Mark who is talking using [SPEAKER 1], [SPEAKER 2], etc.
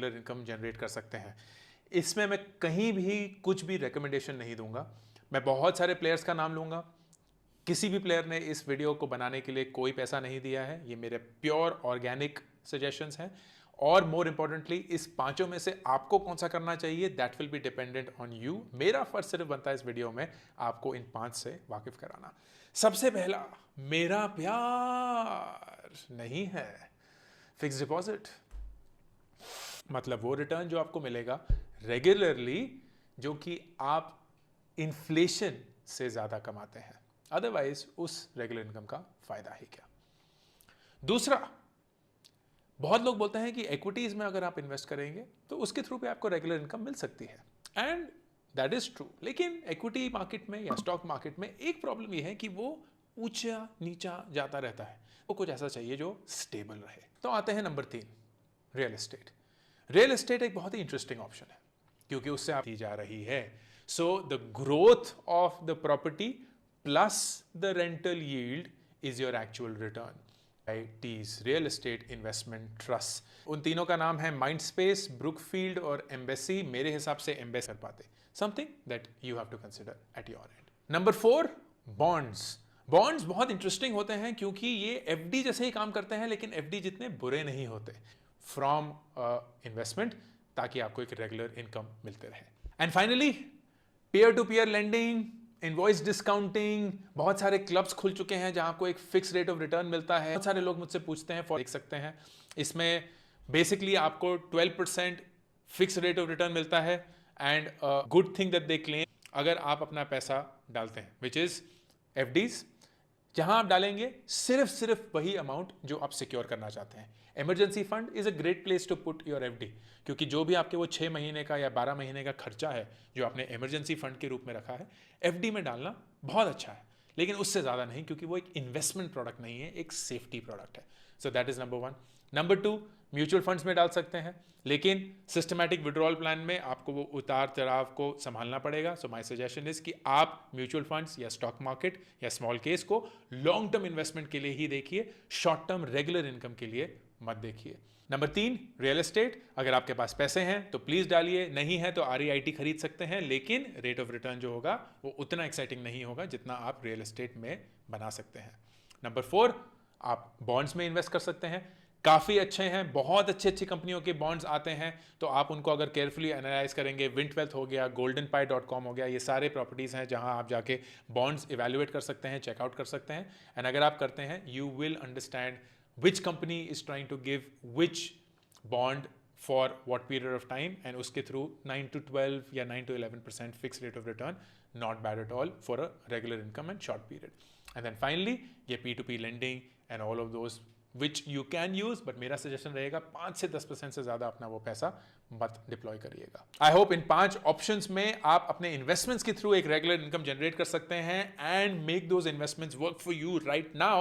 [SPEAKER 1] Income generate कर सकते हैं। इसमें मैं कहीं भी कुछ भी रिकमेंडेशन नहीं दूंगा। मैं बहुत सारे प्लेयर्स का नाम लूंगा, किसी भी प्लेयर ने इस वीडियो को बनाने के लिए कोई पैसा नहीं दिया है। ये मेरे प्योर ऑर्गेनिक सजेशंस हैं, और मोर इंपॉर्टेंटली इस पांचों में से आपको कौन सा करना चाहिए that will be dependent on you. मेरा फर्ज सिर्फ बनता है इस वीडियो में आपको इन पांच से वाकिफ कराना। सबसे पहला, मेरा प्यार नहीं है फिक्स डिपॉजिट। मतलब वो रिटर्न जो आपको मिलेगा रेगुलरली, जो कि आप इन्फ्लेशन से ज्यादा कमाते हैं, अदरवाइज उस रेगुलर इनकम का फायदा ही क्या। दूसरा, बहुत लोग बोलते हैं कि इक्विटीज में अगर आप इन्वेस्ट करेंगे तो उसके थ्रू पे आपको रेगुलर इनकम मिल सकती है, एंड दैट इज ट्रू। लेकिन इक्विटी मार्केट में या स्टॉक मार्केट में एक प्रॉब्लम यह है कि वो ऊंचा नीचा जाता रहता है। वो कुछ ऐसा चाहिए जो स्टेबल रहे। तो आते हैं number 3, real estate. Real estate एक बहुत ही इंटरेस्टिंग ऑप्शन है क्योंकि उससे आप दी जा रही है। So the growth of the property plus the rental yield is your actual return. ITs, real estate investment trust. उन तीनों का नाम है माइंडस्पेस, ब्रुकफील्ड और एम्बेसी। मेरे हिसाब से एम्बेसी कर पाते, something that you have to consider at your end. Number 4, bonds. Bonds बहुत इंटरेस्टिंग होते हैं क्योंकि ये एफडी जैसे ही काम करते हैं, लेकिन एफडी जितने बुरे नहीं होते फ्रॉम इन्वेस्टमेंट, ताकि आपको एक रेगुलर इनकम मिलते रहे। And finally, peer to peer lending, invoice discounting. बहुत सारे क्लब्स खुल चुके हैं जहां आपको एक फिक्स रेट ऑफ रिटर्न मिलता है। बहुत सारे लोग मुझसे पूछते हैं, देख सकते हैं इसमें बेसिकली आपको 12% फिक्स रेट ऑफ रिटर्न मिलता है। And good thing that they claim, अगर आप अपना पैसा डालते हैं विच इज एफडीज, जहां आप डालेंगे सिर्फ वही अमाउंट जो आप सिक्योर करना चाहते हैं। Emergency fund is a great place to put your FD, क्योंकि जो भी आपके वो 6 महीने का या 12 महीने का खर्चा है जो आपने इमरजेंसी फंड के रूप में रखा है, एफडी में डालना बहुत अच्छा है, लेकिन उससे ज़्यादा नहीं, क्योंकि वो एक इन्वेस्टमेंट प्रोडक्ट नहीं है, एक सेफ्टी प्रोडक्ट है। So that is number 1। Number 2, mutual funds में डाल सकते हैं, लेकिन सिस्टमैटिक विड्रॉल प्लान में आपको वो उतार चढ़ाव को संभालना पड़ेगा। सो माय सजेशन इज कि आप म्यूचुअल फंड्स या स्टॉक मार्केट या स्मॉल केस को लॉन्ग टर्म इन्वेस्टमेंट के लिए ही देखिए, शॉर्ट टर्म रेगुलर इनकम के लिए मत देखिए। Number 3, real estate. अगर आपके पास पैसे हैं तो प्लीज डालिए, नहीं है तो REIT खरीद सकते हैं, लेकिन रेट ऑफ रिटर्न जो होगा वो उतना एक्साइटिंग नहीं होगा जितना आप रियल एस्टेट में बना सकते हैं। नंबर 4, आप बॉन्ड्स में इन्वेस्ट कर सकते हैं, काफ़ी अच्छे हैं, बहुत अच्छी कंपनियों के बॉन्ड्स आते हैं, तो आप उनको अगर केयरफुली एनालाइज करेंगे, Wintwealth हो गया, goldenpie.com हो गया, ये सारे प्रॉपर्टीज़ हैं जहां आप जाके बॉन्ड्स इवेल्युएट कर सकते हैं, चेकआउट कर सकते हैं। एंड अगर आप करते हैं, you will understand which company is trying to give which bond for what period of time, and उसके थ्रू 9 to 12 या 9 to 11% fix rate of return, not bad at all for a regular income and short period. And then finally, ये P2P lending and all of those which you can use, but मेरा suggestion रहेगा 5 से 10% से ज्यादा अपना वो पैसा मत डिप्लॉय करिएगा। आई होप इन 5 ऑप्शंस में आप अपने इन्वेस्टमेंट्स के थ्रू एक रेगुलर इनकम जनरेट कर सकते हैं, and make those investments work for you right now.